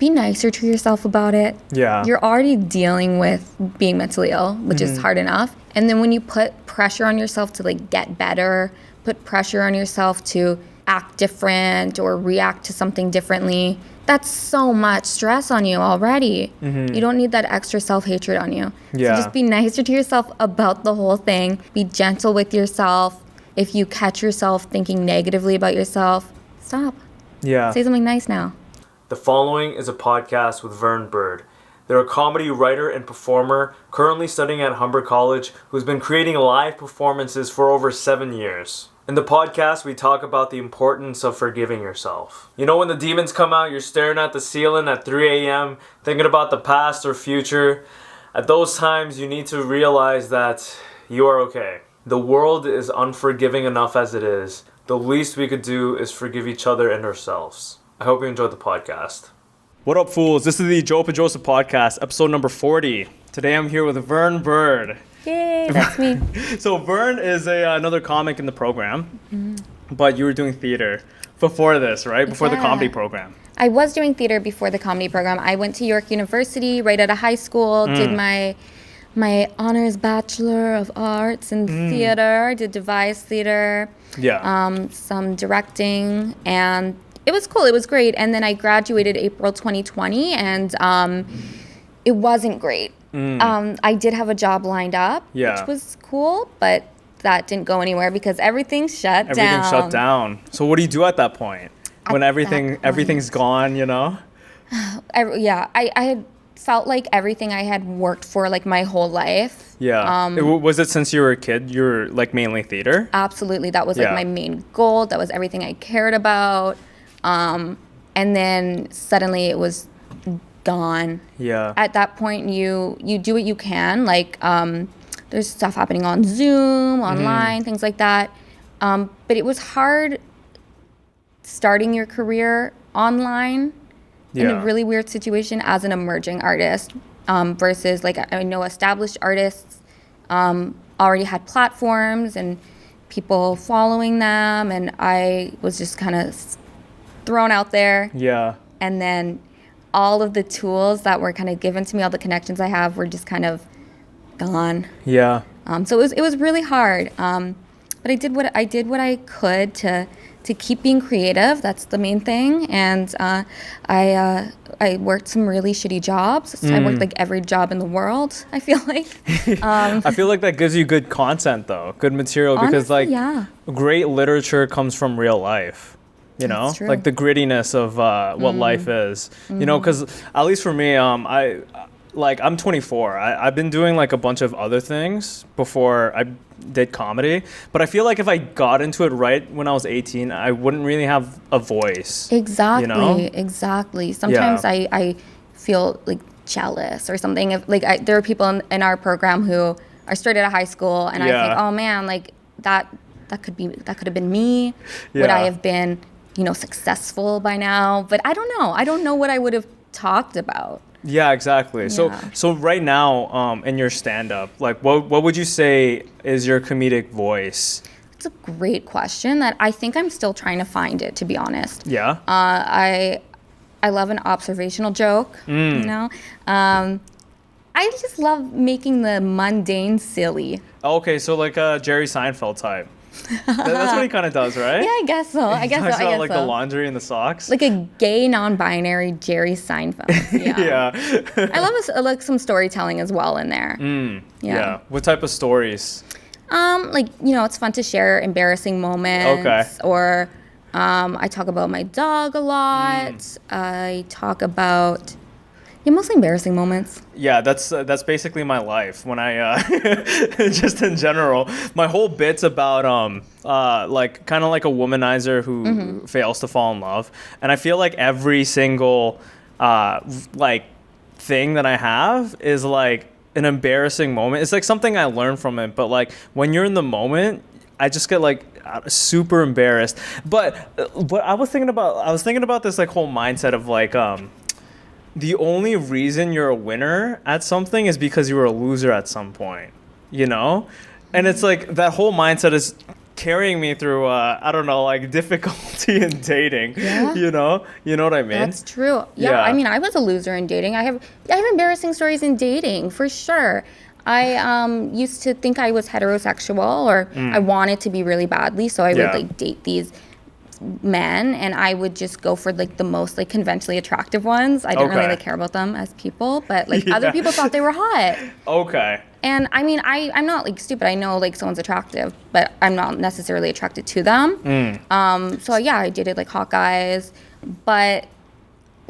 be nicer to yourself about it. Yeah. You're already dealing with being mentally ill, which is hard enough. And then when you put pressure on yourself to like get better, put pressure on yourself to act different or react to something differently, that's so much stress on you already. You don't need that extra self-hatred on you. Yeah. So just be nicer to yourself about the whole thing. Be gentle with yourself. If you catch yourself thinking negatively about yourself, stop. Yeah. Say something nice now. The following is a podcast with Verne Bird. They're a comedy writer and performer currently studying at Humber College who's been creating live performances for over 7 years. In the podcast, we talk about the importance of forgiving yourself. You know, when the demons come out, you're staring at the ceiling at 3 a.m., thinking about the past or future. At those times, you need to realize that you are okay. The world is unforgiving enough as it is. The least we could do is forgive each other and ourselves. I hope you enjoyed the podcast. What up, fools? This is the Joe Pedrosa podcast, episode number 40. Today I'm here with Verne Bird. Yay, that's me. So Verne is another comic in the program, but you were doing theater before this, right? Before the comedy program. I was doing theater before the comedy program. I went to York University right out of high school, did my honors Bachelor of Arts in theater, did devised theater, some directing, and it was cool. It was great. And then I graduated April 2020, and it wasn't great. I did have a job lined up, which was cool, but that didn't go anywhere because everything shut down. Everything shut down. So what do you do at that point? When everything's gone, you know? I had felt like everything I had worked for like my whole life. Yeah. Was it since you were a kid, you were like mainly theater? Absolutely. That was like my main goal. That was everything I cared about. And then suddenly it was gone. Yeah. At that point, you do what you can. Like, there's stuff happening on Zoom, online, things like that. But it was hard starting your career online in a really weird situation as an emerging artist versus like I know established artists already had platforms and people following them, and I was just kind of thrown out there. Yeah. And then all of the tools that were kind of given to me, all the connections I have were just kind of gone. Yeah. So it was really hard. But I did what I could to keep being creative. That's the main thing. And I worked some really shitty jobs. So I worked like every job in the world, I feel like. I feel like that gives you good content though, good material, because honestly, great literature comes from real life. You know, like the grittiness of what life is. You know, because at least for me, I'm 24. I've been doing like a bunch of other things before I did comedy, but I feel like if I got into it right when I was 18, I wouldn't really have a voice. Exactly. You know? Exactly. Sometimes I feel like jealous or something. If like there are people in our program who are straight out of high school, and I think, oh man, like that could have been me. Would I have been, successful by now? But I don't know. I don't know what I would have talked about. Yeah, exactly. Yeah. So right now, in your stand-up, like what would you say is your comedic voice? It's a great question that I think I'm still trying to find it, to be honest. Yeah. I love an observational joke, I just love making the mundane silly. Okay, so like a Jerry Seinfeld type. That's what he kind of does, right? Yeah, I guess so. I guess like the laundry and the socks. Like a gay, non-binary Jerry Seinfeld. Yeah. Yeah. I love some storytelling as well in there. Yeah. What type of stories? It's fun to share embarrassing moments. Okay. Or I talk about my dog a lot. I talk about mostly embarrassing moments. Yeah, that's basically my life. When I just in general, my whole bit's about like kind of like a womanizer who fails to fall in love, and I feel like every single like thing that I have is like an embarrassing moment. It's like something I learned from it, but like when you're in the moment, I just get like super embarrassed. But what I was thinking about this like whole mindset of like the only reason you're a winner at something is because you were a loser at some point, you know? And it's like that whole mindset is carrying me through I don't know, like difficulty in dating. Yeah. You know what I mean? That's true. Yeah, I mean, I was a loser in dating. I have embarrassing stories in dating for sure. I used to think I was heterosexual, or I wanted to be really badly, so I would like date these men, and I would just go for like the most like conventionally attractive ones. I didn't really like care about them as people, but like other people thought they were hot. Okay. And I mean, I'm not like stupid. I know like someone's attractive, but I'm not necessarily attracted to them. So yeah, I dated like hot guys, but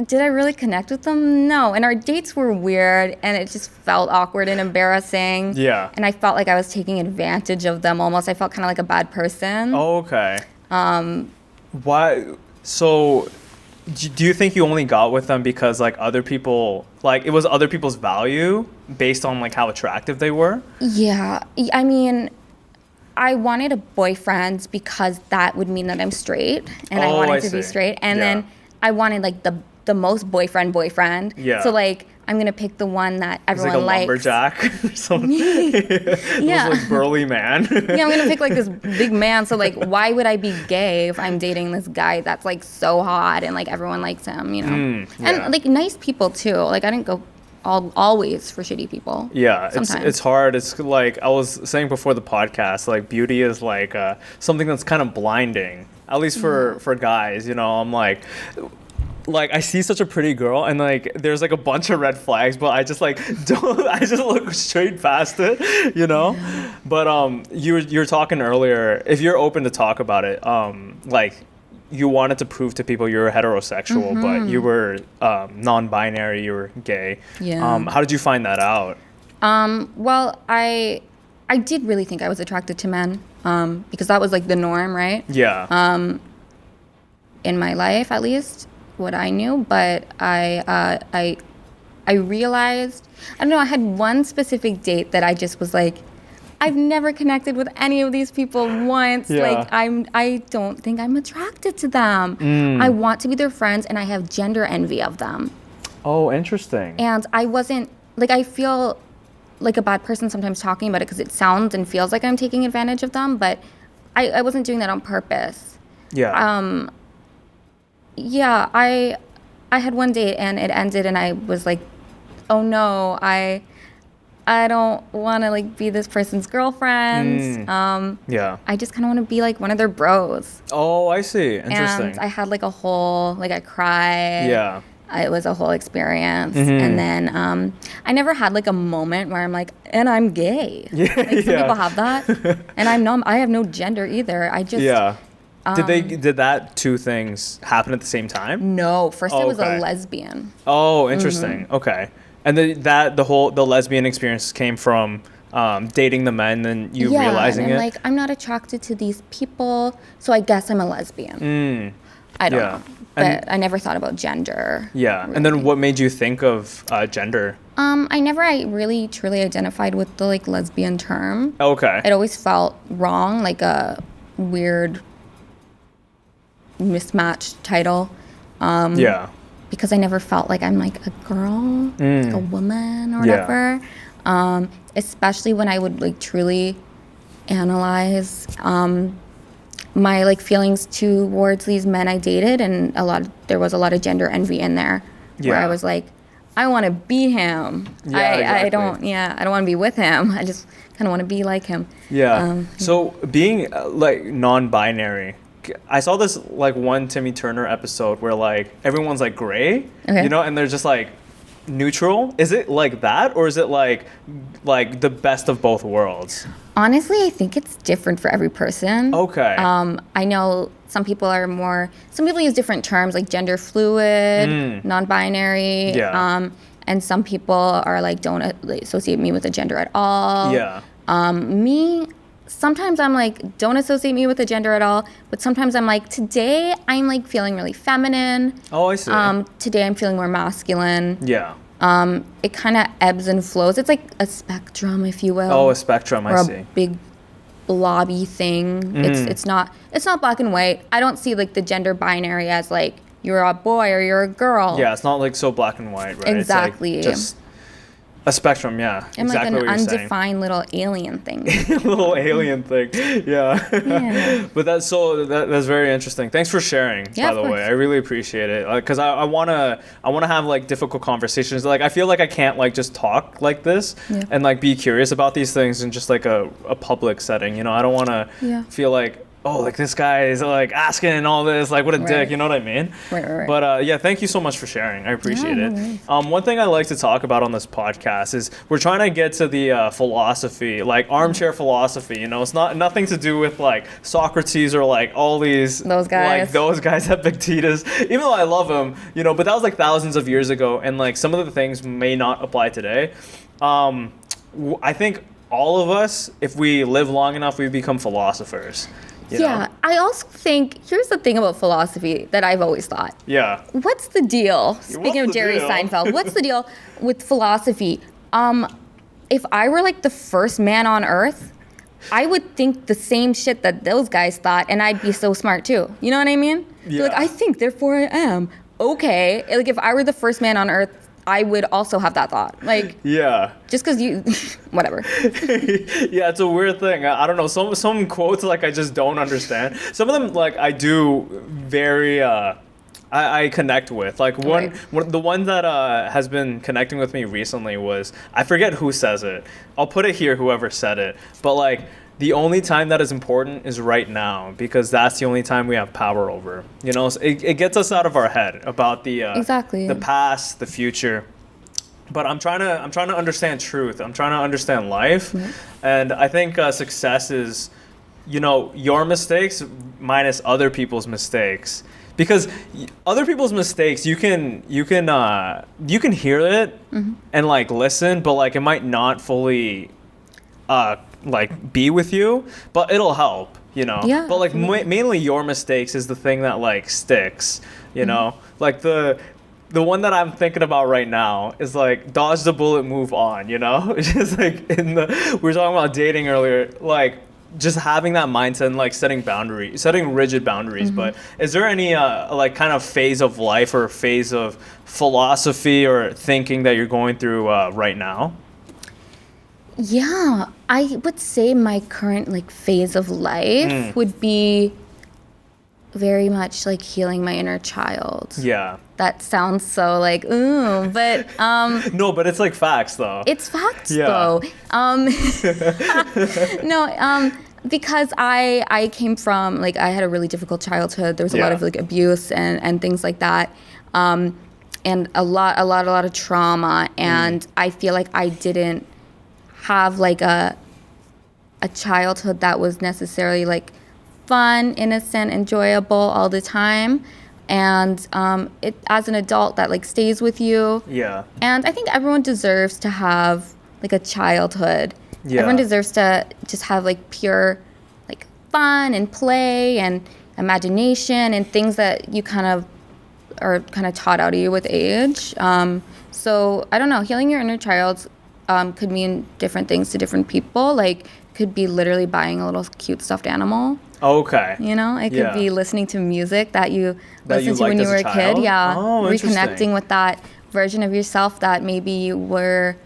did I really connect with them? No. And our dates were weird, and it just felt awkward and embarrassing. Yeah. And I felt like I was taking advantage of them almost. I felt kind of like a bad person. Okay. Why? So, do you think you only got with them because like other people, like it was other people's value based on like how attractive they were? Yeah. I mean, I wanted a boyfriend because that would mean that I'm straight, and I wanted to be straight. And then I wanted like the most boyfriend. Yeah. So like I'm gonna pick the one that everyone like a likes. lumberjack or something. Yeah. Like burly man. Yeah, I'm gonna pick like this big man. So like, why would I be gay if I'm dating this guy that's like so hot and like everyone likes him, you know? And like nice people too. Like I didn't go always for shitty people. Yeah, sometimes. it's hard. It's like I was saying before the podcast, like beauty is like something that's kind of blinding, at least for guys, you know. I'm like I see such a pretty girl and like there's like a bunch of red flags, but I just like don't, I just look straight past it, you know. But you were talking earlier, if you're open to talk about it, like you wanted to prove to people you were heterosexual, but you were non-binary, you were gay. Yeah. How did you find that out? Well, I did really think I was attracted to men, because that was like the norm, right? Yeah. In my life, at least, what I knew. But I realized, I don't know, I had one specific date that I just was like, I've never connected with any of these people once. Yeah. Like I don't think I'm attracted to them. I want to be their friends, and I have gender envy of them. Oh, interesting. And I wasn't, like, I feel like a bad person sometimes talking about it because it sounds and feels like I'm taking advantage of them, but I wasn't doing that on purpose. Yeah. Yeah, I had one date and it ended, and I was like, oh no, I don't want to like be this person's girlfriend. Yeah. I just kind of want to be like one of their bros. Oh, I see. Interesting. And I had like a whole, like I cried. Yeah. It was a whole experience. And then I never had like a moment where I'm like, and I'm gay. Yeah. Like some people have that. And I have no gender either. I just... Yeah. Did that two things happen at the same time? No. First I was okay. a lesbian. Oh, interesting. Okay. And then the lesbian experience came from dating the men, and you realizing and it? like, I'm not attracted to these people, so I guess I'm a lesbian. I don't know. But I never thought about gender. Yeah. Really. And then what made you think of gender? I really truly identified with the like lesbian term. Okay. It always felt wrong, like a weird mismatched title. Yeah. Because I never felt like I'm like a girl, like a woman or whatever. Especially when I would like truly analyze my like feelings towards these men I dated, and there was a lot of gender envy in there, where I was like, I want to be him. I don't want to be with him. I just kind of want to be like him. Yeah. So being like non-binary, I saw this like one Timmy Turner episode where like everyone's like gray, you know, and they're just like neutral. Is it like that, or is it like the best of both worlds? Honestly, I think it's different for every person. Okay. I know some people use different terms like gender fluid, non-binary. Yeah. And some people are like, don't associate me with a gender at all. Yeah. Me, sometimes I'm like, don't associate me with a gender at all. But sometimes I'm like, today I'm like feeling really feminine. Oh, I see. Today I'm feeling more masculine. Yeah. It kind of ebbs and flows. It's like a spectrum, if you will. Oh, a spectrum. I see. Or a big blobby thing. It's not black and white. I don't see like the gender binary as like you're a boy or you're a girl. Yeah, it's not like so black and white, right? Exactly. It's like just A spectrum, yeah. And exactly like an what you're saying. undefined little alien thing. Little alien thing. Yeah. Yeah. But that's very interesting. Thanks for sharing, Yeah, by of the way. course. I really appreciate it. Because I wanna have like difficult conversations. Like I feel like I can't like just talk like this and like be curious about these things in just like a public setting. You know, I don't wanna feel like, oh, like this guy is like asking all this, like what a dick, you know what I mean? Right. But yeah, thank you so much for sharing. I appreciate no it. worries. One thing I like to talk about on this podcast is we're trying to get to the philosophy, like armchair philosophy. You know, it's nothing to do with like Socrates or like all these Those guys. like those guys at Epictetus. Even though I love them, you know, but that was like thousands of years ago, and like some of the things may not apply today. I think all of us, if we live long enough, we become philosophers. You know? I also think, here's the thing about philosophy that I've always thought. Yeah. What's the deal? Speaking of the Jerry deal? Seinfeld, what's the deal with philosophy? If I were like the first man on earth, I would think the same shit that those guys thought, and I'd be so smart too. You know what I mean? Yeah. Like, I think, therefore I am. Okay. Like, if I were the first man on earth, I would also have that thought. Like, Yeah. just because you, whatever. Yeah, it's a weird thing. I don't know. Some quotes like I just don't understand. Some of them like I do very I connect with. Like the one that has been connecting with me recently was, I forget who says it. I'll put it here, whoever said it. But like, the only time that is important is right now, because that's the only time we have power over. You know, so it gets us out of our head about the the past, the future. But I'm trying to understand truth. I'm trying to understand life, and I think success is, you know, your mistakes minus other people's mistakes. Because other people's mistakes, you can hear it and like listen, but like it might not fully like be with you, but it'll help, you know. Yeah, but like mainly your mistakes is the thing that like sticks, you know. Like the one that I'm thinking about right now is like dodge the bullet, move on, you know. It's just like we were talking about dating earlier, like just having that mindset and like setting rigid boundaries. But is there any like kind of phase of life or phase of philosophy or thinking that you're going through right now? Yeah, I would say my current like phase of life would be very much like healing my inner child. Yeah. That sounds so like, ooh, but No, but it's like facts though. it's facts though. No, because I came from, like, I had a really difficult childhood. There was a lot of like abuse and things like that. And a lot of trauma, and I feel like I didn't have like a childhood that was necessarily like fun, innocent, enjoyable all the time, and it as an adult that like stays with you. Yeah. And I think everyone deserves to have like a childhood. Yeah. Everyone deserves to just have like pure like fun and play and imagination and things that you kind of are kind of taught out of you with age. So I don't know, healing your inner child could mean different things to different people. Like, could be literally buying a little cute stuffed animal. Okay. You know, it could be listening to music that you listened to when you were a kid. child? Yeah. Oh, reconnecting with that version of yourself that maybe you were,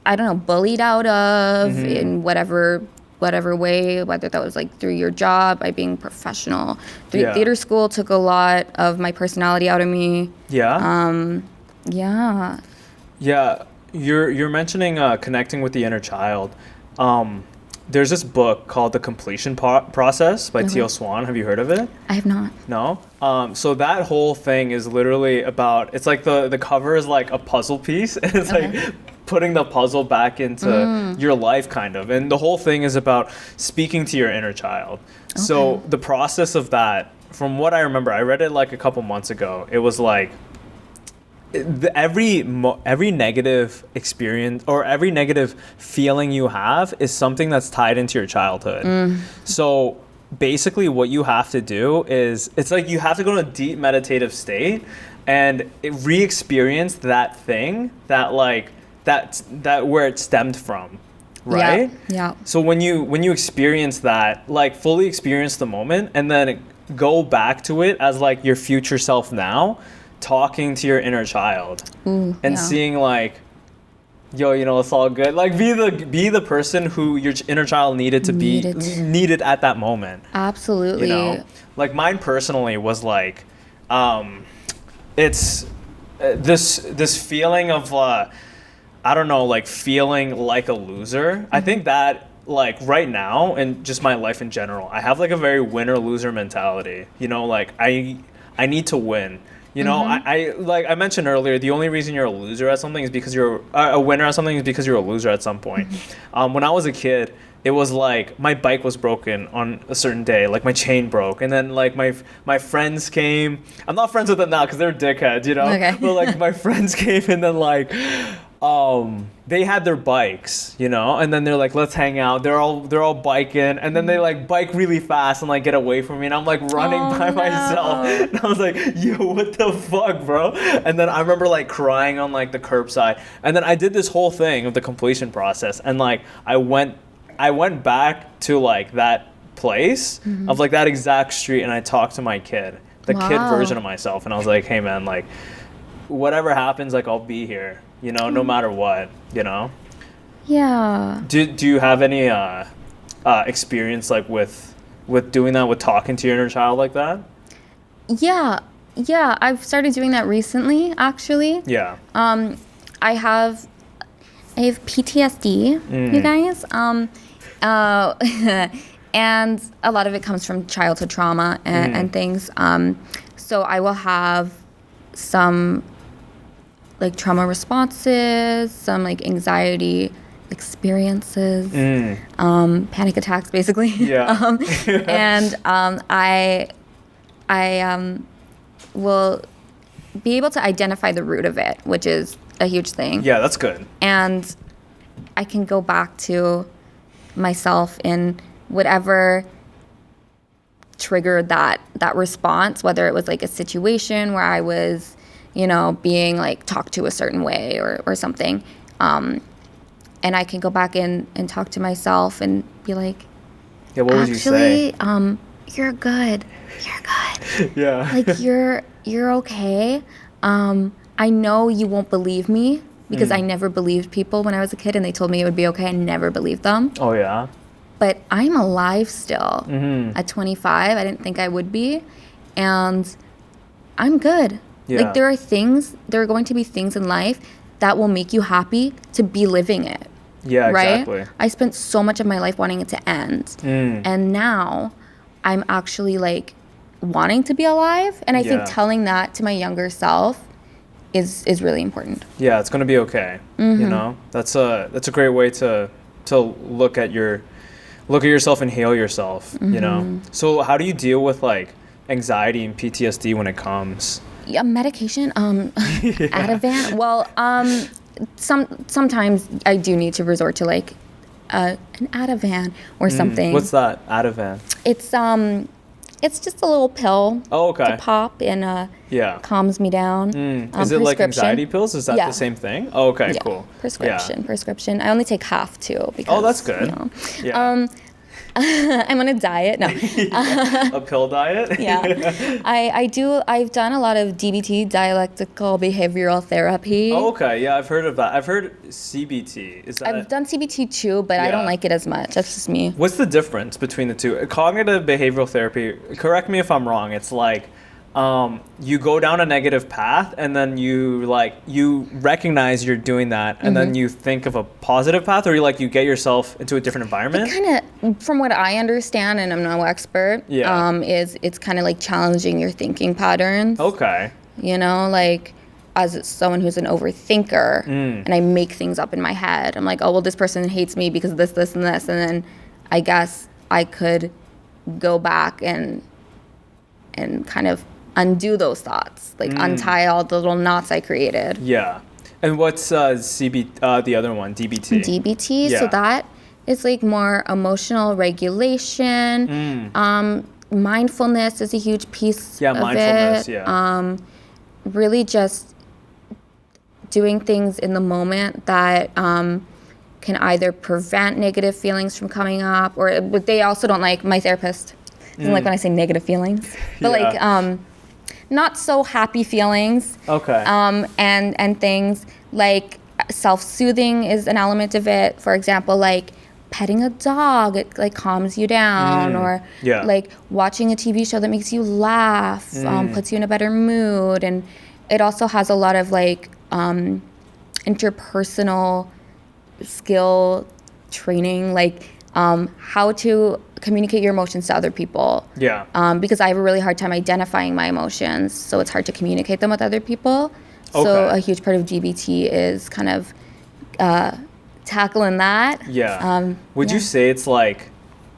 I don't know, bullied out of in whatever way, whether that was like through your job, by being professional. Theater school took a lot of my personality out of me. Yeah. Yeah. Yeah. You're mentioning connecting with the inner child. There's this book called The Completion Process by Teal Swan. Have you heard of it? I have not. No? So that whole thing is literally about, it's like the cover is like a puzzle piece, and it's like putting the puzzle back into your life, kind of. And the whole thing is about speaking to your inner child. Okay. So the process of that, from what I remember, I read it like a couple months ago. It was like, every negative experience or every negative feeling you have is something that's tied into your childhood. So basically what you have to do is, it's like you have to go in a deep meditative state and re-experience that thing that like that where it stemmed from, right? Yeah. So when you experience that, like fully experience the moment and then go back to it as like your future self now, talking to your inner child and seeing like, yo, it's all good. Like be the person who your inner child needed to be needed at that moment. Absolutely. Like mine personally was like, it's this feeling of I don't know, like feeling like a loser. I think that like right now and just my life in general, I have like a very winner loser mentality. Like I need to win. I like I mentioned earlier, the only reason you're a loser at something is because you're a winner at something is because you're a loser at some point. When I was a kid, it was like my bike was broken on a certain day, like my chain broke, and then like my friends came. I'm not friends with them now because they're dickheads, Okay. But like my friends came and then like they had their bikes, and then they're like, let's hang out. They're all biking, and then they like bike really fast and like get away from me, and I'm like running by myself, and I was like, yo, what the fuck, bro? And then I remember like crying on like the curbside, and then I did this whole thing of the completion process, and like I went back to like that place of like that exact street, and I talked to my kid, the kid version of myself, and I was like, hey man, like whatever happens, like I'll be here. No matter what, Yeah. Do you have any experience like with doing that, with talking to your inner child like that? Yeah. I've started doing that recently, actually. Yeah. I have PTSD, you guys. And a lot of it comes from childhood trauma and things. So I will have some like trauma responses, some like anxiety experiences, panic attacks, basically. Yeah. And I will be able to identify the root of it, which is a huge thing. Yeah, that's good. And I can go back to myself in whatever triggered that response, whether it was like a situation where I was being like talked to a certain way or something. And I can go back and talk to myself and be like, yeah, what would you say? You're good. Yeah. Like you're okay. I know you won't believe me because I never believed people when I was a kid and they told me it would be okay. I never believed them. Oh yeah. But I'm alive still. At 25, I didn't think I would be. And I'm good. Yeah. Like there are going to be things in life that will make you happy to be living it. Yeah, right? exactly. I spent so much of my life wanting it to end. And now I'm actually like wanting to be alive. And I think telling that to my younger self is really important. Yeah, it's going to be okay. That's a great way to look at yourself and heal yourself, So how do you deal with like anxiety and PTSD when it comes? Yeah, medication, Ativan. Well, sometimes I do need to resort to like an Ativan or something. What's that, Ativan? It's just a little pill to pop and calms me down. Is it like anxiety pills? Is that the same thing? Oh, okay, yeah. cool. Prescription. I only take half too because. Oh, that's good. Yeah. I'm on a diet. No. A pill diet? Yeah. I've done a lot of DBT, dialectical behavioral therapy. Oh, okay. Yeah, I've heard of that. I've heard CBT. Is that? I've done CBT too, but I don't like it as much. That's just me. What's the difference between the two? Cognitive behavioral therapy, correct me if I'm wrong, it's like you go down a negative path and then you recognize you're doing that and then you think of a positive path, or you get yourself into a different environment. Kind of, from what I understand, and I'm no expert, is it's kind of like challenging your thinking patterns. Okay. Like as someone who's an overthinker and I make things up in my head, I'm like, oh, well, this person hates me because of this, this, and this. And then I guess I could go back and kind of undo those thoughts, like untie all the little knots I created. Yeah. And what's the other one, DBT? DBT, so that is like more emotional regulation. Mindfulness is a huge piece of mindfulness, it. Really just doing things in the moment that can either prevent negative feelings from coming up, or but they also don't like, my therapist doesn't like when I say negative feelings, but like not so happy feelings. Okay. And things like self-soothing is an element of it. For example, like petting a dog, it like calms you down, or like watching a TV show that makes you laugh, puts you in a better mood. And it also has a lot of like interpersonal skill training, like how to communicate your emotions to other people. Because I have a really hard time identifying my emotions, so it's hard to communicate them with other people. So a huge part of DBT is kind of tackling that. Would you say it's like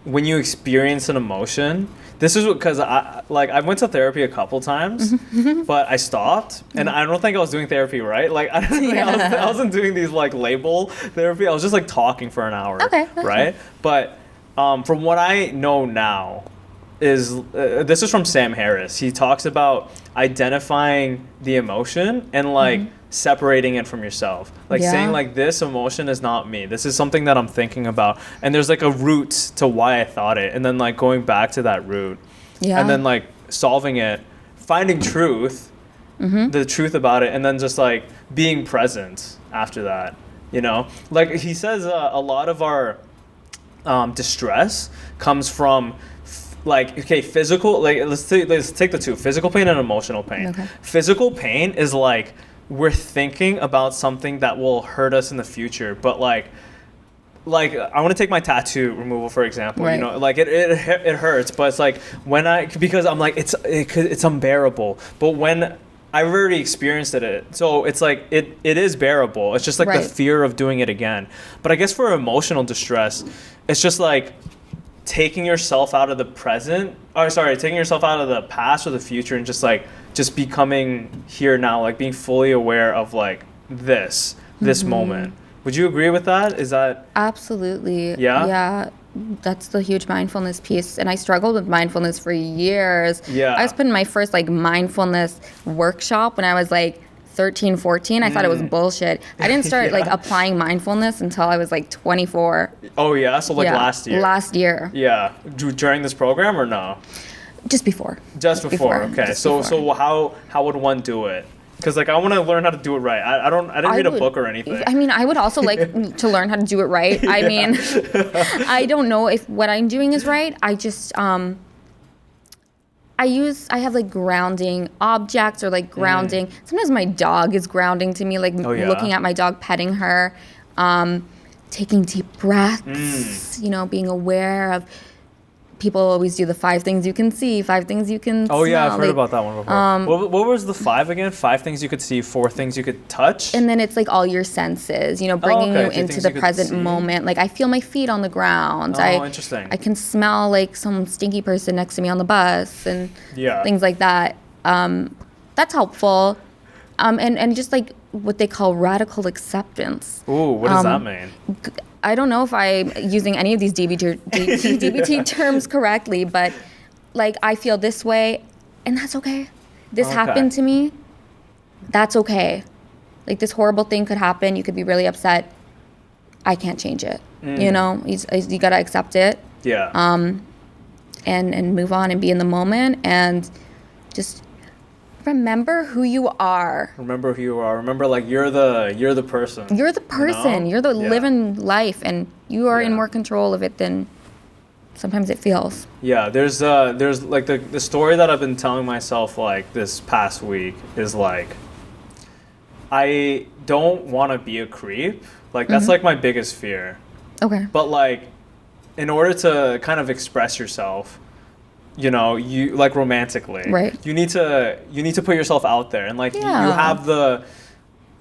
when you experience an emotion? This is because I went to therapy a couple times, but I stopped, and I don't think I was doing therapy right. Like I don't think I wasn't doing these like label therapy. I was just like talking for an hour, right? But from what I know now, is this is from Sam Harris. He talks about identifying the emotion and like separating it from yourself, like saying like, this emotion is not me, this is something that I'm thinking about, and there's like a root to why I thought it, and then like going back to that root, and then like solving it, finding truth, the truth about it, and then just like being present after that, you know. Like he says a lot of our distress comes from like, okay, physical, like let's take the two, physical pain and emotional pain. Physical pain is like we're thinking about something that will hurt us in the future, but like I want to take my tattoo removal for example, you know, like it hurts, but it's like because I'm like it's unbearable, but when I've already experienced it, so it's like it is bearable. It's just like the fear of doing it again. But I guess for emotional distress, it's just like taking yourself out of the present, taking yourself out of the past or the future, and just becoming here now, like being fully aware of like this moment. Would you agree with that? Is that absolutely? Yeah, that's the huge mindfulness piece, and I struggled with mindfulness for years. I was put in my first like mindfulness workshop when I was like 13, 14. I thought it was bullshit. I didn't start like applying mindfulness until I was like 24. Oh yeah, so like last year. Yeah, during this program or no? Just before. Just before. Okay. So how would one do it? Because like I want to learn how to do it right. I didn't read a book or anything. I mean, I would also like to learn how to do it right. I mean, I don't know if what I'm doing is right. I just I have like grounding objects or like grounding. Sometimes my dog is grounding to me, like looking at my dog, petting her, taking deep breaths, you know, being aware of. People always do the 5 things you can see, 5 things you can smell. Oh yeah, I've heard about that one before. What was the 5 again? 5 things you could see, 4 things you could touch? And then it's like all your senses, you know, bringing you into the present moment. Like I feel my feet on the ground. Interesting. I can smell like some stinky person next to me on the bus and things like that. That's helpful. And just like what they call radical acceptance. Ooh, what does that mean? I don't know if I'm using any of these DBT terms correctly, but like I feel this way, and that's okay. This happened to me. That's okay. Like this horrible thing could happen. You could be really upset. I can't change it. You know, you gotta accept it. Yeah. And move on and be in the moment and just remember who you are. Remember who you are. Remember, like you're the person. You're the person. You know? You're the living life, and you are in more control of it than sometimes it feels. Yeah, there's like the story that I've been telling myself like this past week is like I don't want to be a creep. Like that's like my biggest fear. Okay. But like in order to kind of express yourself, you know, you like romantically, right? You need to put yourself out there, and like you have the,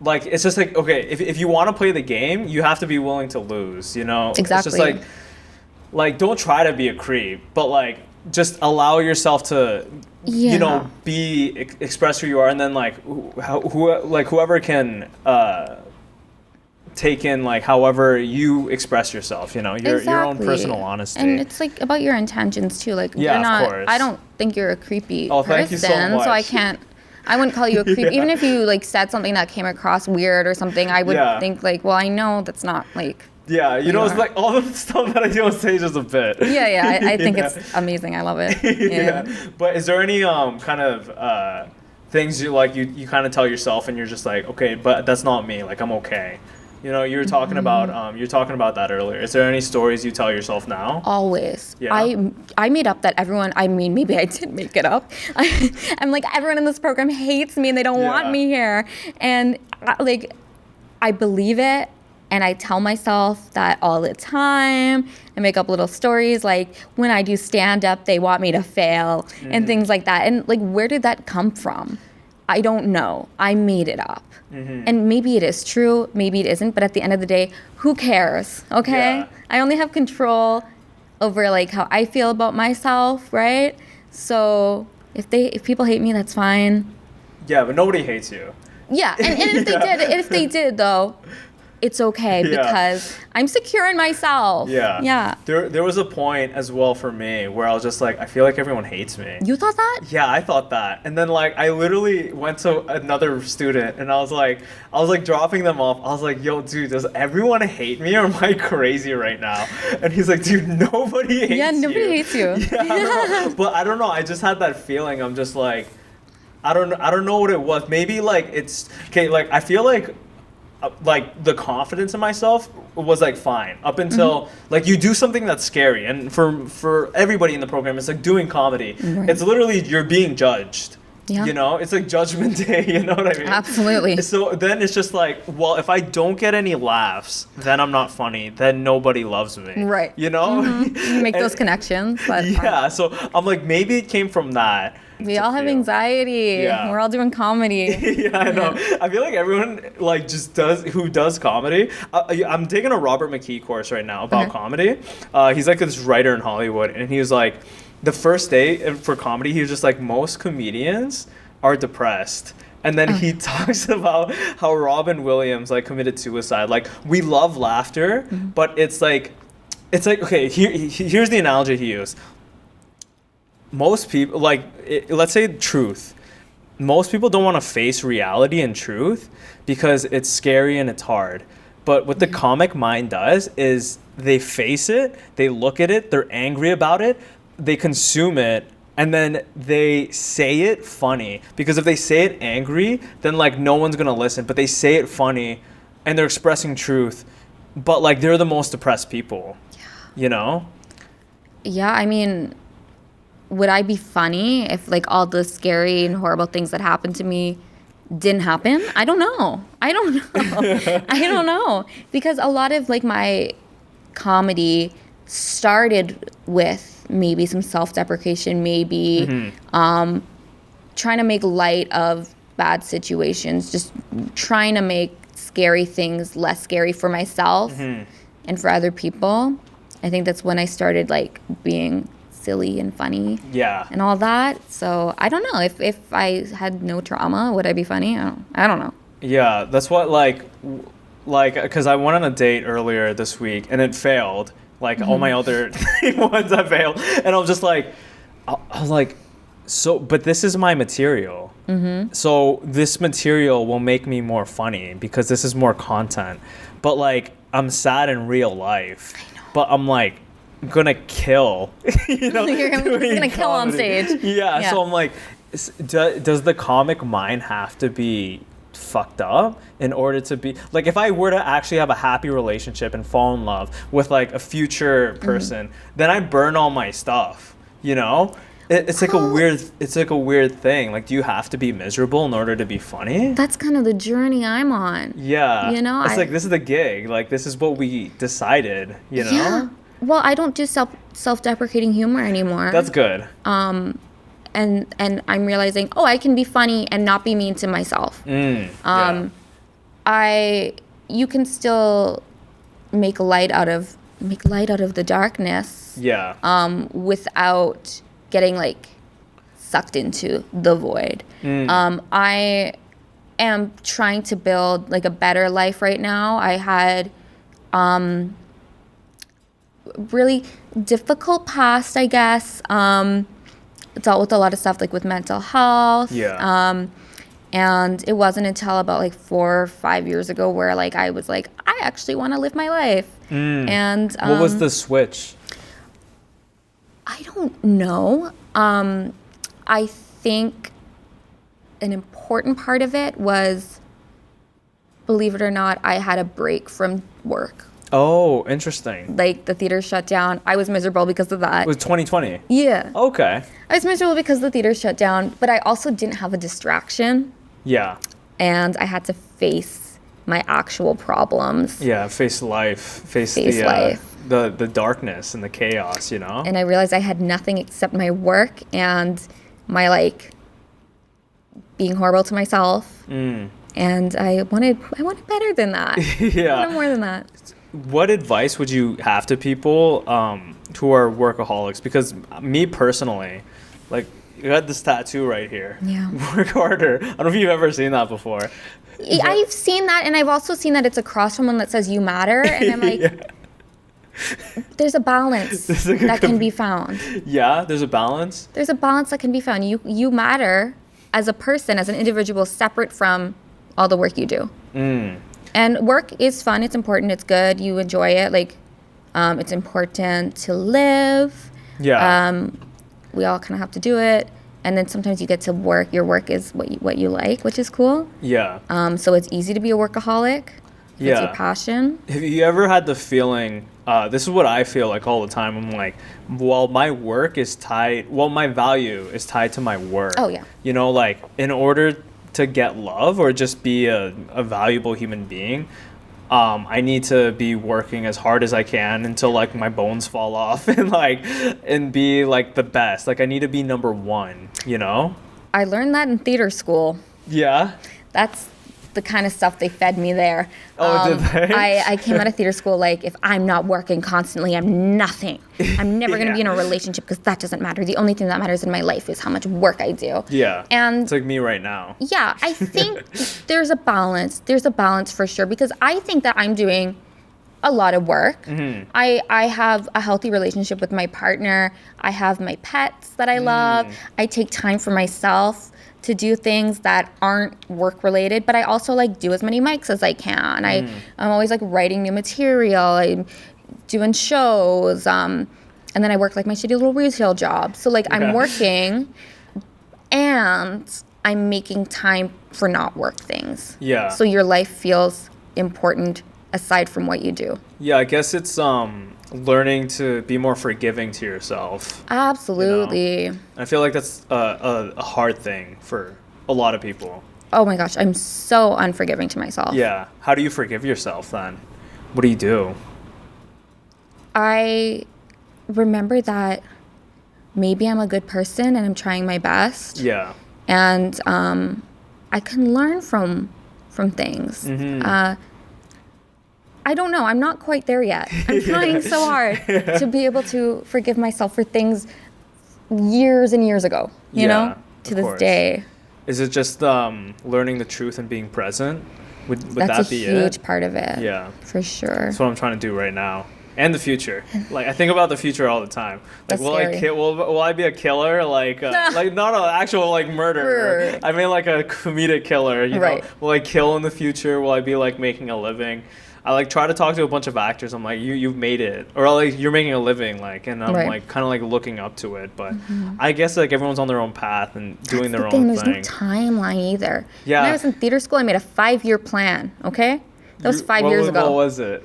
like it's just like okay, if you want to play the game, you have to be willing to lose, you know. Exactly. It's just like don't try to be a creep, but like just allow yourself to, you know, express who you are, and then like whoever can take in like however you express yourself, you know, your own personal honesty. And it's like about your intentions too. Like you're not, of course. I don't think you're a creepy person. Thank you so much. So I wouldn't call you a creep. Even if you like said something that came across weird or something, I would think like, well, I know that's not like. Yeah, you know, it's like all the stuff that I do on stage is a bit. I think it's amazing. I love it. But is there any kind of things you kind of tell yourself, and you're just like, okay, but that's not me. Like, I'm okay. You know, you were talking about that earlier. Is there any stories you tell yourself now? Always. Yeah. I made up that everyone, I mean, maybe I did make it up. I'm like, everyone in this program hates me and they don't want me here. And I believe it, and I tell myself that all the time. I make up little stories like when I do stand up, they want me to fail and things like that. And like, where did that come from? I don't know. I made it up. And maybe it is true, maybe it isn't, but at the end of the day, who cares? Okay? Yeah. I only have control over like how I feel about myself, right? So if people hate me, that's fine. Yeah, but nobody hates you. Yeah, and if they did though, it's okay because I'm secure in myself. Yeah. Yeah. There was a point as well for me where I was just like, I feel like everyone hates me. You thought that? Yeah, I thought that. And then like I literally went to another student and I was like dropping them off. I was like, yo, dude, does everyone hate me or am I crazy right now? And he's like, dude, nobody hates you. Yeah, nobody hates you. Yeah, but I don't know. I just had that feeling. I'm just like, I don't know what it was. Maybe like it's okay. Like I feel like the confidence in myself was like fine up until like you do something that's scary, and for everybody in the program, it's like doing comedy. Right. It's literally you're being judged. Yeah. You know, it's like Judgment Day. You know what I mean? Absolutely. So then it's just like, well, if I don't get any laughs, then I'm not funny. Then nobody loves me. Right. You know? You make those connections, but yeah. So I'm like, maybe it came from that. we all have anxiety. Yeah. We're all doing comedy. Yeah, I know. I feel like everyone like just does comedy. I'm taking a Robert McKee course right now about comedy. He's like this writer in Hollywood, and he was like, the first day for comedy, he was just like, most comedians are depressed. And then he talks about how Robin Williams like committed suicide. Like, we love laughter, but it's like okay, here's the analogy he used. Most people, like, let's say truth. Most people don't want to face reality and truth because it's scary and it's hard. But what the comic mind does is they face it, they look at it, they're angry about it, they consume it, and then they say it funny. Because if they say it angry, then like no one's gonna listen. But they say it funny, and they're expressing truth. But like they're the most depressed people. Yeah. You know? Yeah, I mean, would I be funny if like all the scary and horrible things that happened to me didn't happen? I don't know. I don't know. Because a lot of like my comedy started with maybe some self-deprecation, maybe trying to make light of bad situations, just trying to make scary things less scary for myself and for other people. I think that's when I started like being silly and funny and all that. So I don't know if I had no trauma, would I be funny? I don't know. Yeah, that's what like because I went on a date earlier this week and it failed. Like all my other ones I failed, and I was just like, I was like, so, but this is my material. So this material will make me more funny because this is more content. But like, I'm sad in real life. I know. But I'm like, gonna kill. You know, You're gonna kill on stage. Yeah. So I'm like, does the comic mind have to be fucked up in order to be like, if I were to actually have a happy relationship and fall in love with like a future person, then I burn all my stuff, you know? It's like a weird thing. Like, do you have to be miserable in order to be funny? That's kind of the journey I'm on. Yeah. You know, it's like, this is the gig. Like, this is what we decided, you know? Yeah. Well, I don't do self-deprecating humor anymore. That's good. And I'm realizing, I can be funny and not be mean to myself. You can still make light out of the darkness. Yeah. Without getting like sucked into the void. I am trying to build like a better life right now. I had really difficult past, I guess. Dealt with a lot of stuff like with mental health. And it wasn't until about like 4 or 5 years ago where like I was like, I actually want to live my life. And what was the switch? I don't know. I think an important part of it was, believe it or not, I had a break from work. Oh, interesting. Like, the theater shut down. I was miserable because of that. It was 2020. Yeah. Okay. I was miserable because the theater shut down, but I also didn't have a distraction. Yeah. And I had to face my actual problems. Yeah, face life. Face life. The darkness and the chaos, you know? And I realized I had nothing except my work and my, like, being horrible to myself. And I wanted better than that. Yeah. I wanted more than that. What advice would you have to people who are workaholics? Because me personally, like, you had this tattoo right here. Yeah. Work harder. I don't know if you've ever seen that before. I've seen that, and I've also seen that it's across from one that says "You matter," and I'm like, there's a balance like that can be found. Yeah, there's a balance. There's a balance that can be found. You matter as a person, as an individual, separate from all the work you do. And work is fun. It's important. It's good. You enjoy it. Like, it's important to live. Yeah. We all kind of have to do it. And then sometimes you get to work. Your work is what you like, which is cool. Yeah. So it's easy to be a workaholic. Yeah. It's your passion. Have you ever had the feeling, this is what I feel like all the time. I'm like, well, my value is tied to my work. Oh, yeah. You know, like, in order to get love or just be a valuable human being, I need to be working as hard as I can until, like, my bones fall off and be, like, the best. Like, I need to be number one, you know? I learned that in theater school. Yeah. That's the kind of stuff they fed me there. Oh, did they? I came out of theater school like, if I'm not working constantly, I'm nothing. I'm never going to be in a relationship because that doesn't matter. The only thing that matters in my life is how much work I do. Yeah. And it's like me right now. Yeah, I think there's a balance. There's a balance for sure, because I think that I'm doing a lot of work. Mm-hmm. I have a healthy relationship with my partner. I have my pets that I love. I take time for myself to do things that aren't work related, but I also like do as many mics as I can. I'm always like writing new material. I'm doing shows. And then I work like my shitty little retail job. So like I'm working and I'm making time for not work things. Yeah. So your life feels important aside from what you do. Yeah, I guess it's learning to be more forgiving to yourself. Absolutely. You know? I feel like that's a hard thing for a lot of people. Oh my gosh, I'm so unforgiving to myself. Yeah. How do you forgive yourself then? What do you do? I remember that maybe I'm a good person and I'm trying my best. Yeah. And I can learn from things. I don't know. I'm not quite there yet. I'm trying so hard to be able to forgive myself for things years and years ago, you know, to this day. Is it just learning the truth and being present? Would That's that be it? That's a huge part of it. Yeah. For sure. That's what I'm trying to do right now. And the future. Like, I think about the future all the time. Like, That's scary. will I be a killer? Like, like not an actual, like, murderer. I mean, like, a comedic killer, you know? Will I kill in the future? Will I be, like, making a living? I like try to talk to a bunch of actors. I'm like, you've made it, or like you're making a living, like, and I'm like kind of like looking up to it. But I guess like everyone's on their own path and doing their own thing. There's no timeline either. Yeah. When I was in theater school, I made a 5-year plan. Okay. That was 5 years ago. What was it?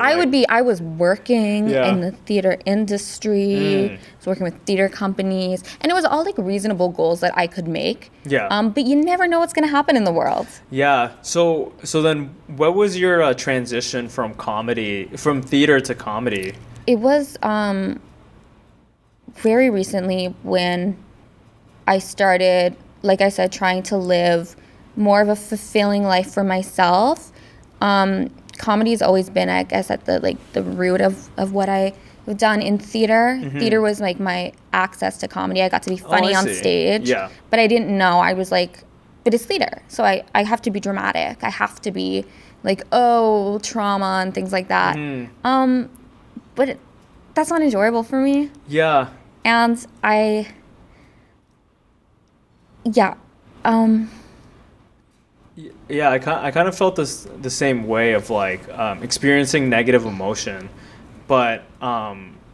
I was working in the theater industry. I was working with theater companies. And it was all like reasonable goals that I could make. Yeah. But you never know what's going to happen in the world. Yeah. So then what was your transition from theater to comedy? It was very recently when I started, like I said, trying to live more of a fulfilling life for myself. Comedy has always been, I guess, at the root of what I've done in theater. Theater was like my access to comedy. I got to be funny on stage. Yeah. But I didn't know. I was like, but it's theater. So I have to be dramatic. I have to be like, trauma and things like that. But that's not enjoyable for me. Yeah. And I kind of felt the same way of like experiencing negative emotion, but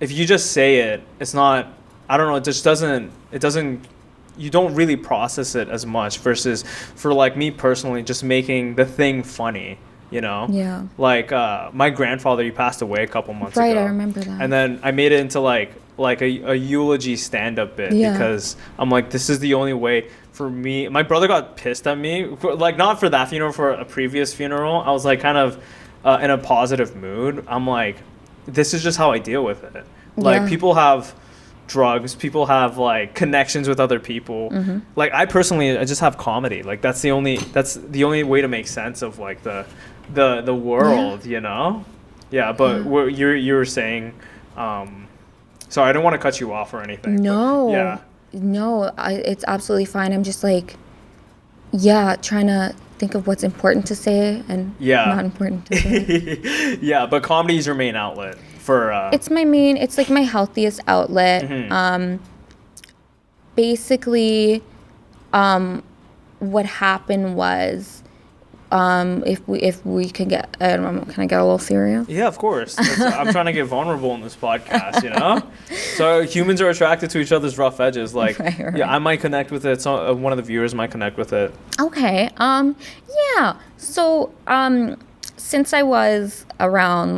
if you just say it, it's not. I don't know. It doesn't you don't really process it as much versus for like me personally, just making the thing funny. You know? Yeah. Like, my grandfather, he passed away a couple months ago. Right, I remember that. And then I made it into like a eulogy stand-up bit because I'm like, this is the only way for me. My brother got pissed at me, like not for that funeral, for a previous funeral. I was like kind of in a positive mood. I'm like, this is just how I deal with it. Like people have drugs, people have like connections with other people. Like I just have comedy. Like that's the only way to make sense of like the world, you know? Yeah, but what you were saying, so I don't want to cut you off or anything. No. Yeah. No, it's absolutely fine. I'm just like, trying to think of what's important to say and not important to say. Yeah, but comedy is your main outlet for... It's like my healthiest outlet. Basically, what happened was, if we can get, I don't know, can I get a little serious? Yeah, of course. I'm trying to get vulnerable in this podcast, you know? So humans are attracted to each other's rough edges. Like, right. Yeah, I might connect with it. So one of the viewers might connect with it. Okay. Yeah. So, since I was around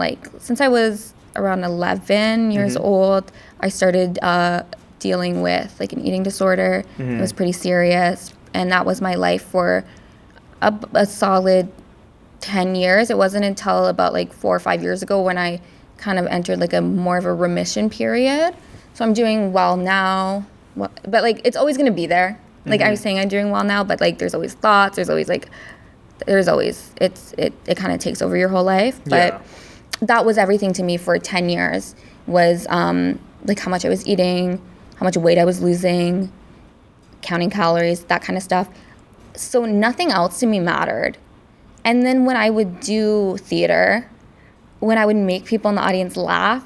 11 years old, I started dealing with like an eating disorder. It was pretty serious, and that was my life for a solid 10 years. It wasn't until about like 4 or 5 years ago when I kind of entered like a more of a remission period. So I'm doing well now, but like it's always going to be there. Like I was saying, I'm doing well now, but like there's always thoughts, it kind of takes over your whole life. But that was everything to me for 10 years was like how much I was eating, how much weight I was losing, counting calories, that kind of stuff. So nothing else to me mattered. And then when I would do theater, when I would make people in the audience laugh,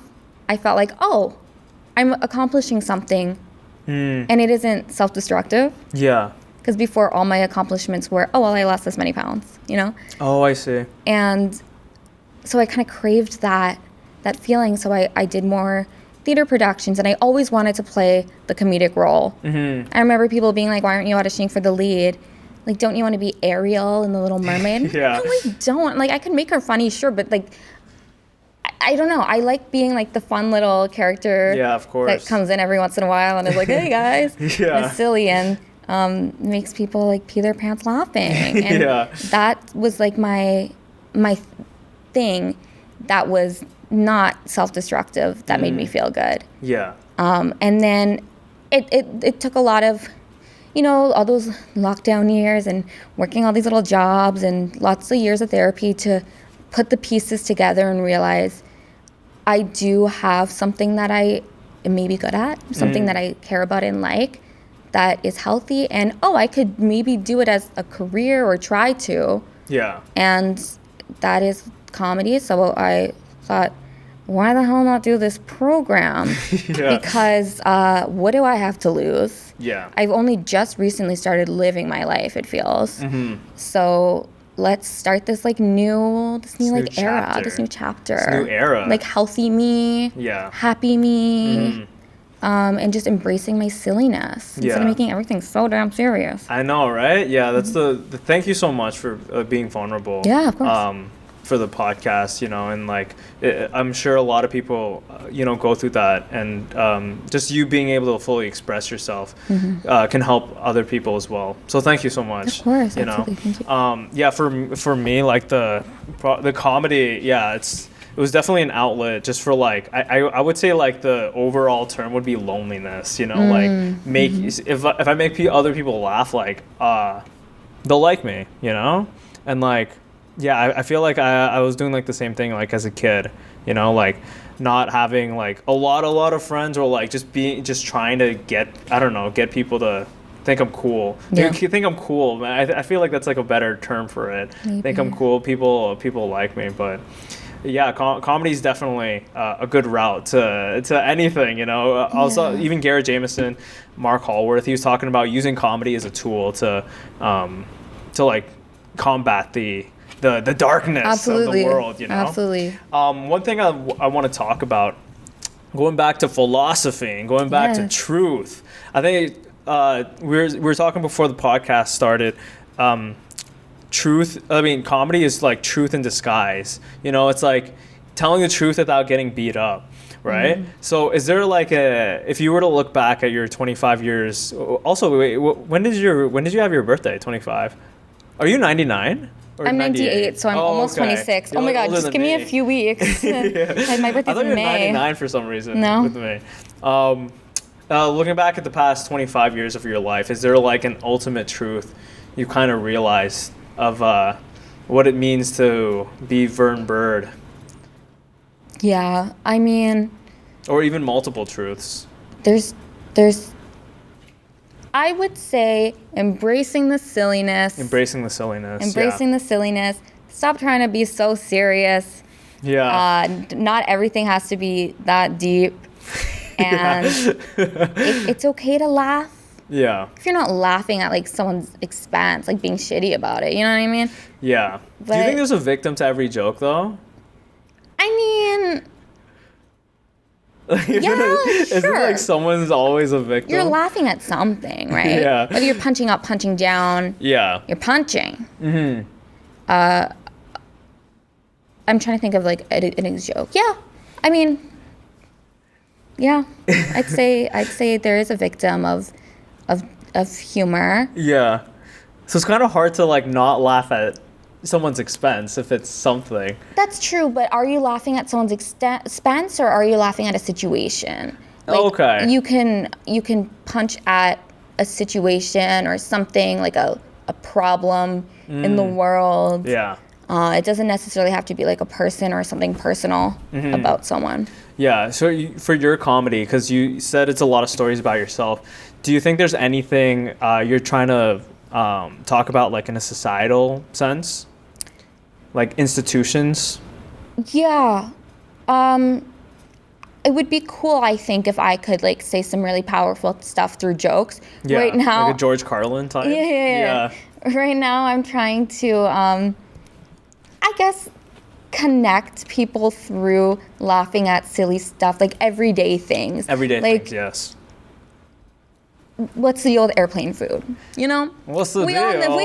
I felt like, oh, I'm accomplishing something. And it isn't self-destructive. Yeah. Because before, all my accomplishments were, oh, well, I lost this many pounds, you know? Oh, I see. And so I kind of craved that feeling. So I did more theater productions, and I always wanted to play the comedic role. I remember people being like, why aren't you auditioning for the lead? Like, don't you want to be Ariel in The Little Mermaid? Yeah. No, I don't. Like, I could make her funny, sure, but like, I don't know. I like being like the fun little character. Yeah, of course. That comes in every once in a while and is like, hey guys. Yeah. It's silly and makes people like pee their pants laughing. And that was like my thing that was not self-destructive that made me feel good. Yeah. And then it took a lot of, you know, all those lockdown years and working all these little jobs and lots of years of therapy to put the pieces together and realize I do have something that I may be good at, something that I care about and like, that is healthy, and I could maybe do it as a career or try to. Yeah. And that is comedy. So I thought, why the hell not do this program? Because what do I have to lose? Yeah. I've only just recently started living my life, it feels. So let's start this new like era, this new chapter. This new era. Like healthy me, happy me, and just embracing my silliness instead of making everything so damn serious. I know, right? Yeah, that's the thank you so much for being vulnerable. Yeah, of course. For the podcast, you know, and like I'm sure a lot of people you know, go through that, and just you being able to fully express yourself can help other people as well. So thank you so much. Of course, you absolutely. know. Thank you. Yeah, for me, like the comedy, it was definitely an outlet just for like I would say like the overall term would be loneliness, you know, like if I make other people laugh, like they'll like me, you know, and like. Yeah, I feel like I was doing like the same thing like as a kid, you know, like not having like a lot of friends, or like just trying to get people to think I'm cool. Yeah. They think I'm cool. I feel like that's like a better term for it. Maybe. Think I'm cool. People like me, but yeah, comedy is definitely a good route to anything, you know. Also, even Garrett Jameson, Mark Hallworth, he was talking about using comedy as a tool to like combat the darkness of the world, you know? Absolutely. One thing I want to talk about, going back to philosophy and going back to truth, I think we were talking before the podcast started. Comedy is like truth in disguise. You know, it's like telling the truth without getting beat up, right? So is there like if you were to look back at your 25 years, also, wait, when did you have your birthday? 25? Are you 99? I'm 98, so I'm almost 26. You're oh my like god, older just than give me me. a few weeks. Yeah. My I birthday's thought you in were May. 99 for some reason. No. With me. Looking back at the past 25 years of your life, is there like an ultimate truth you kind of realized of what it means to be Verne Bird? Yeah, I mean, Or even multiple truths. there's I would say embracing the silliness. Embracing the silliness. Embracing the silliness. Stop trying to be so serious. Yeah. Not everything has to be that deep. And it's okay to laugh. Yeah. If you're not laughing at like someone's expense, like being shitty about it, you know what I mean? Yeah. Do you But- think there's a victim to every joke though? I mean, Isn't sure. like someone's always a victim? you're laughing at something, right? Yeah. Whether you're punching up, punching down, Yeah. you're punching. I'm trying to think of like an joke. Yeah, I mean, yeah, I'd say there is a victim of humor. Yeah. So it's kind of hard to like not laugh at someone's expense if it's something. That's true, but are you laughing at someone's expense or are you laughing at a situation? Like, Okay. You can punch at a situation or something like a problem in the world. Yeah. It doesn't necessarily have to be like a person or something personal about someone. Yeah. So for your comedy, because you said it's a lot of stories about yourself, do you think there's anything you're trying to talk about like in a societal sense? Like institutions? Yeah. It would be cool, I think, if I could like say some really powerful stuff through jokes. Yeah. Right now, Like a George Carlin type? Yeah. Right now, I'm trying to, I guess, connect people through laughing at silly stuff, like everyday things. Everyday like, things, yes. What's the old airplane food? You know? What's the we all, deal?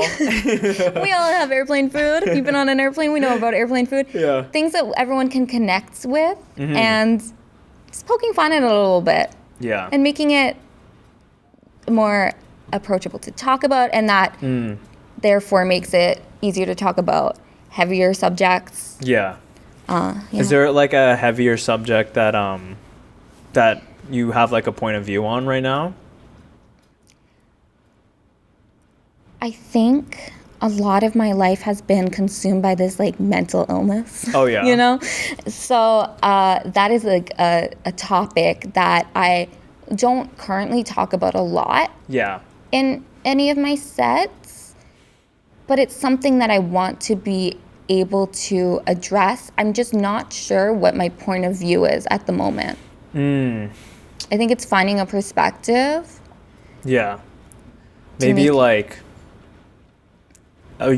we all have airplane food. If you've been on an airplane, we know about airplane food. Yeah. Things that everyone can connect with and just poking fun at it a little bit. Yeah. And making it more approachable to talk about, and that therefore makes it easier to talk about heavier subjects. Yeah. Yeah. Is there like a heavier subject that that you have like a point of view on right now? I think a lot of my life has been consumed by this like mental illness. Oh yeah. You know? So that is like a topic that I don't currently talk about a lot Yeah. in any of my sets, but it's something that I want to be able to address. I'm just not sure what my point of view is at the moment. I think it's finding a perspective. Yeah. To Maybe make- like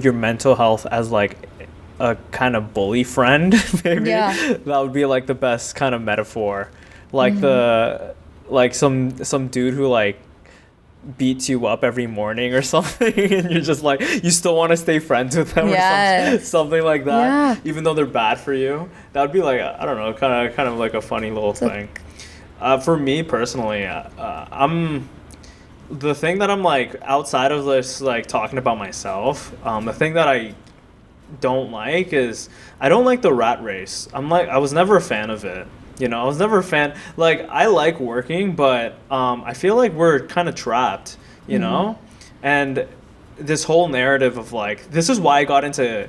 your mental health as like a kind of bully friend. Maybe Yeah. that would be like the best kind of metaphor. Like the like some dude who like beats you up every morning or something, and you're just like you still want to stay friends with them or Yes. something like that, Yeah. even though they're bad for you. That would be like I don't know, kind of like a funny little thing. For me personally, I'm the thing that I'm like outside of this like talking about myself. The thing that I don't like is I don't like the rat race. I was never a fan of it. You know, I was never a fan. Like, I like working, but I feel like we're kind of trapped, you know? And this whole narrative of, like, this is why I got into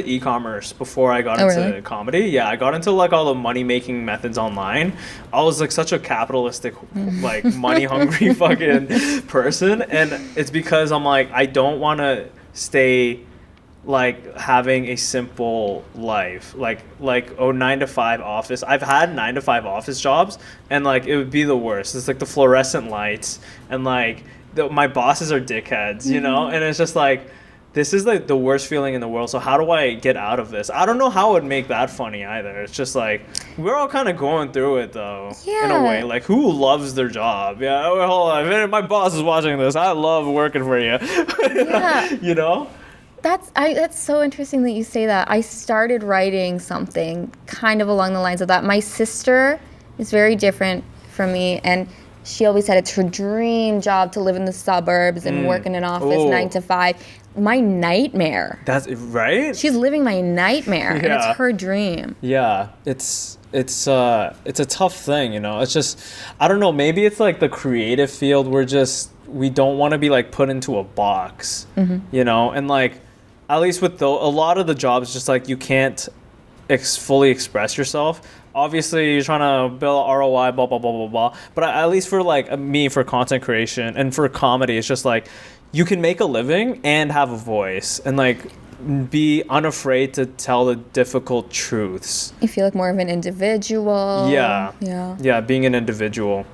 e-commerce before I got into really? comedy. Yeah, I got into, like, all the money-making methods online. I was, like, such a capitalistic, like, money-hungry fucking person. And it's because I'm, like, I don't want to stay like having a simple life, like 9-to-5 office. I've had 9-to-5 office jobs, and like it would be the worst. It's like the fluorescent lights, and like my bosses are dickheads, you know. And it's just like this is like the worst feeling in the world. So how do I get out of this? I don't know how I would make that funny either. It's just like we're all kind of going through it though, in a way. Like who loves their job? Yeah, oh, hold on, my boss is watching this. I love working for you. Yeah. You know? That's so interesting that you say that. I started writing something kind of along the lines of that. My sister is very different from me, and she always said it's her dream job to live in the suburbs and work in an office 9 to 5. My nightmare. That's right. She's living my nightmare, and it's her dream. Yeah, it's a tough thing, you know. It's just, I don't know. Maybe it's like the creative field. We don't want to be like put into a box, you know. And like, at least with a lot of the jobs, just like you can't fully express yourself. Obviously, you're trying to build ROI, blah, blah, blah, blah, blah. But at least for like me, for content creation and for comedy, it's just like you can make a living and have a voice and like be unafraid to tell the difficult truths. You feel like more of an individual. Yeah, being an individual.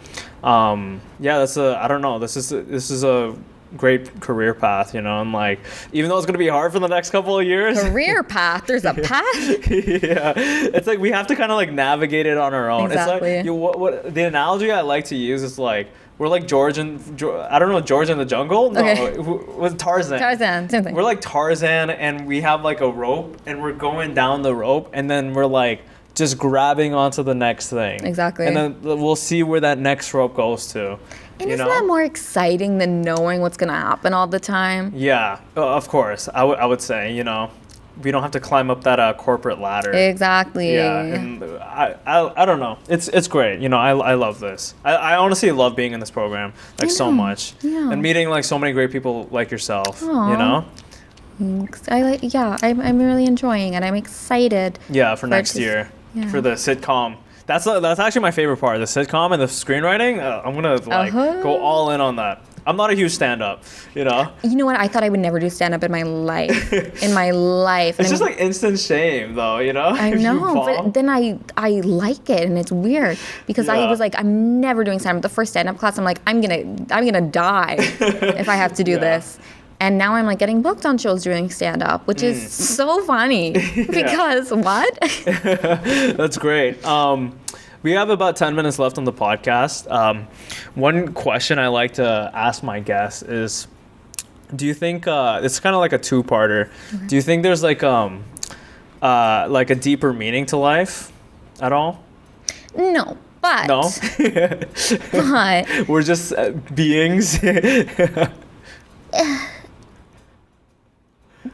I don't know. This is a great career path, you know, and like even though it's going to be hard for the next couple of years. Career path? There's a path? Yeah, it's like we have to kind of like navigate it on our own. Exactly. It's like what the analogy I like to use is like we're like George in the Jungle. No, okay. With Tarzan. Same thing. We're like Tarzan, and we have like a rope, and we're going down the rope, and then we're like just grabbing onto the next thing. Exactly. And then we'll see where that next rope goes to. And isn't that more exciting than knowing what's going to happen all the time? Yeah, of course. I would say, you know, we don't have to climb up that corporate ladder. Exactly. Yeah, and I don't know. It's great. You know, I love this. I honestly love being in this program like so much. Yeah. And meeting like so many great people like yourself. Aww. You know. I'm really enjoying it. I'm excited. Yeah, for next year, for the sitcom. That's actually my favorite part. The sitcom and the screenwriting. I'm gonna go all in on that. I'm not a huge stand-up, you know. You know what? I thought I would never do stand-up in my life. It's just like instant shame, though, you know. I know, but then I like it, and it's weird because I was like, I'm never doing stand-up. The first stand-up class, I'm like, I'm gonna die if I have to do this. And now I'm like getting booked on shows doing stand-up, which is so funny because what? That's great. We have about 10 minutes left on the podcast. One question I like to ask my guests is, do you think, it's kind of like a two-parter. Okay. Do you think there's like a deeper meaning to life at all? No, but. No? But. We're just beings.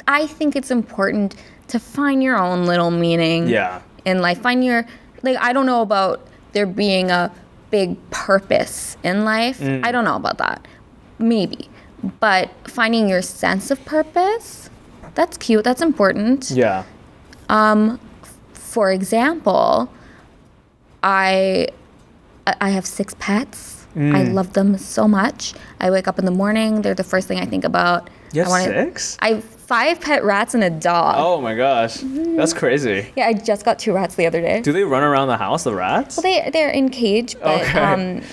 I think it's important to find your own little meaning in life. I don't know about there being a big purpose in life. I don't know about that. Maybe. But finding your sense of purpose, that's cute. That's important. Yeah. For example, I have 6 pets. I love them so much. I wake up in the morning. They're the first thing I think about. You have 6? I have 5 pet rats and a dog. Oh my gosh. That's crazy. Yeah, I just got 2 rats the other day. Do they run around the house, the rats? Well, they're in cage, but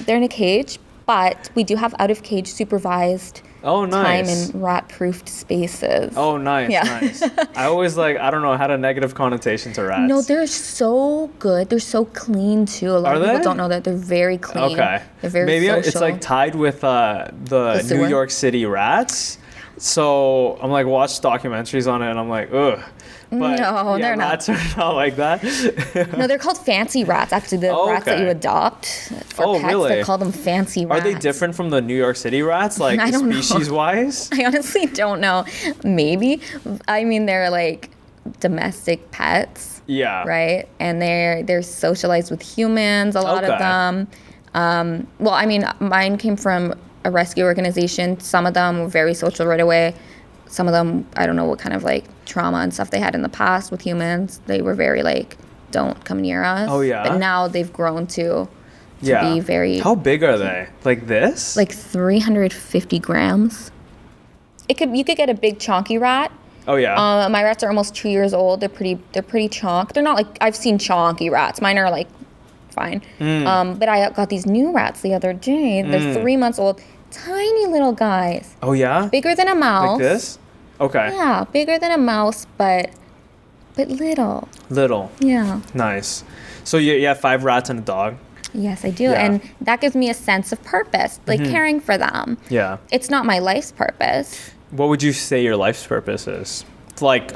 they're in a cage. But we do have out-of-cage supervised time in rat-proofed spaces. Oh, nice, nice. I always I don't know, had a negative connotation to rats. No, they're so good. They're so clean, too. A lot of people don't know that. They're very clean. Okay. They're very Maybe social. it's like tied with the New York City rats. So I'm like, watch documentaries on it, and I'm like, ugh. But, no, they're not. Rats are not like that. No, they're called fancy rats. Actually, the rats that you adopt for pets, really? They call them fancy rats. Are they different from the New York City rats, like species-wise? I honestly don't know. Maybe. I mean, they're like domestic pets. Yeah. Right? And they're socialized with humans, a lot of them. Well, I mean, mine came from a rescue organization. Some of them were very social right away. Some of them, I don't know what kind of trauma and stuff they had in the past with humans. They were very don't come near us. Oh yeah. But now they've grown to be very. How big are they? Like this? 350 grams. You could get a big chonky rat. Oh yeah. My rats are almost 2 years old. They're pretty chonk. They're not I've seen chonky rats. Mine are fine. But I got these new rats the other day. They're 3 months old. Tiny little guys. Oh yeah? Bigger than a mouse. Like this? Okay. Yeah, bigger than a mouse, but little. Little. Yeah. Nice. So you have 5 rats and a dog? Yes, I do. Yeah. And that gives me a sense of purpose, like caring for them. Yeah. It's not my life's purpose. What would you say your life's purpose is? Like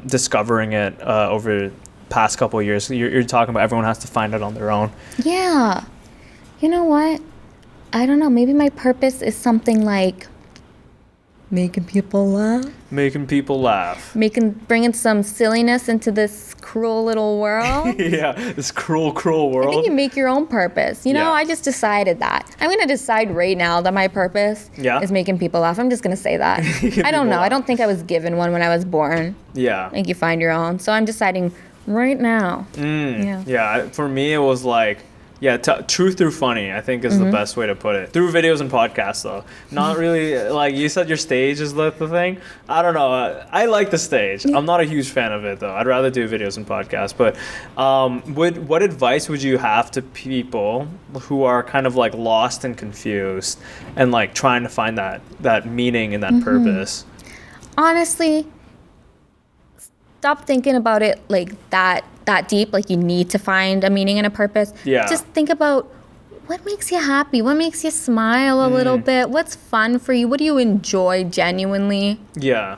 discovering it over past couple of years. You're talking about everyone has to find it on their own. Yeah. You know what? I don't know. Maybe my purpose is something like making people laugh. Making people laugh. Bringing some silliness into this cruel little world. Yeah, this cruel I world. think you make your own purpose. You know, Yeah. I just decided that. I'm going to decide right now that my purpose Yeah. is making people laugh. I'm just going to say that. I don't know. I don't think I was given one when I was born. Yeah. I think you find your own. So I'm deciding right now. Yeah. Yeah, for me it was like, truth through funny, I think is the best way to put it. Through videos and podcasts though. Not really, like you said your stage is the thing. I don't know. I like the stage. I'm not a huge fan of it though. I'd rather do videos and podcasts. But what advice would you have to people who are kind of like lost and confused and like trying to find that meaning and that purpose? Honestly, stop thinking about it like that deep, like you need to find a meaning and a purpose. Yeah. Just think about what makes you happy, what makes you smile a little bit, what's fun for you, what do you enjoy genuinely? Yeah.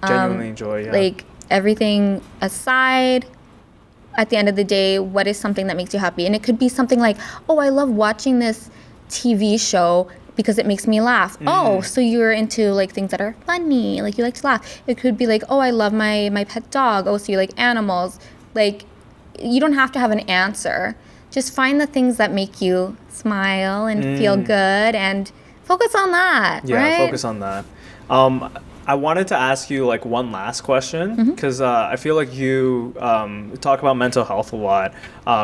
Genuinely enjoy, yeah. Like everything aside, at the end of the day, what is something that makes you happy? And it could be something like, oh, I love watching this TV show because it makes me laugh. Oh, so you're into like things that are funny, like you like to laugh. It could be like, oh, I love my pet dog. Oh, so you like animals. Like, you don't have to have an answer. Just find the things that make you smile and feel good and focus on that, right? Focus on that. I wanted to ask you like one last question because I feel like you talk about mental health a lot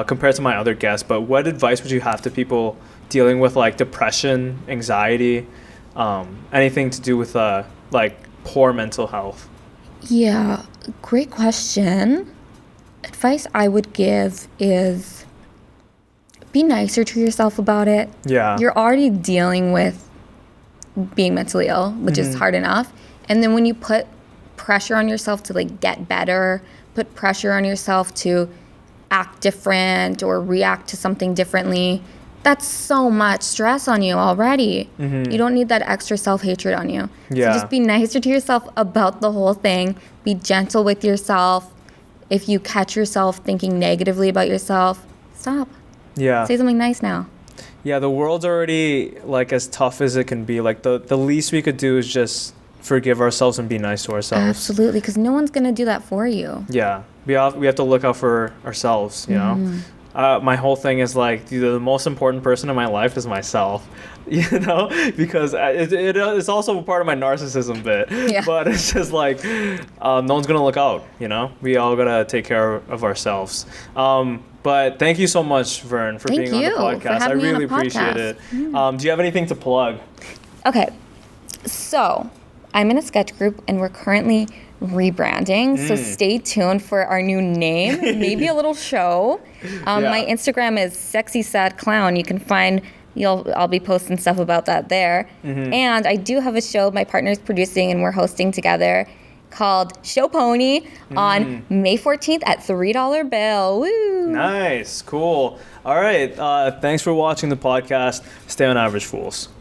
compared to my other guests, but what advice would you have to people dealing with like depression, anxiety, anything to do with like poor mental health? Yeah, great question. Advice I would give is be nicer to yourself about it. Yeah. You're already dealing with being mentally ill, which is hard enough. And then when you put pressure on yourself to like get better, put pressure on yourself to act different or react to something differently, that's so much stress on you already. You don't need that extra self-hatred on you. Yeah. So just be nicer to yourself about the whole thing. Be gentle with yourself. If you catch yourself thinking negatively about yourself, stop. Yeah. Say something nice now. Yeah, the world's already like as tough as it can be. Like the least we could do is just forgive ourselves and be nice to ourselves. Absolutely, because no one's going to do that for you. Yeah. We have to look out for ourselves, you know? My whole thing is like the most important person in my life is myself, you know, because it's also part of my narcissism bit. Yeah. But it's just like no one's gonna look out, you know. We all gotta take care of ourselves. But thank you so much, Verne, for being on the podcast. I really appreciate it. Do you have anything to plug? Okay, so I'm in a sketch group and we're currently rebranding, so stay tuned for our new name, maybe a little show. My Instagram is sexy sad clown. You can find I'll be posting stuff about that there. And I do have a show my partner's producing and we're hosting together called Show Pony on May 14th at $3 Bill. Woo! Nice, cool. All right, thanks for watching the podcast. Stay on Average Fools.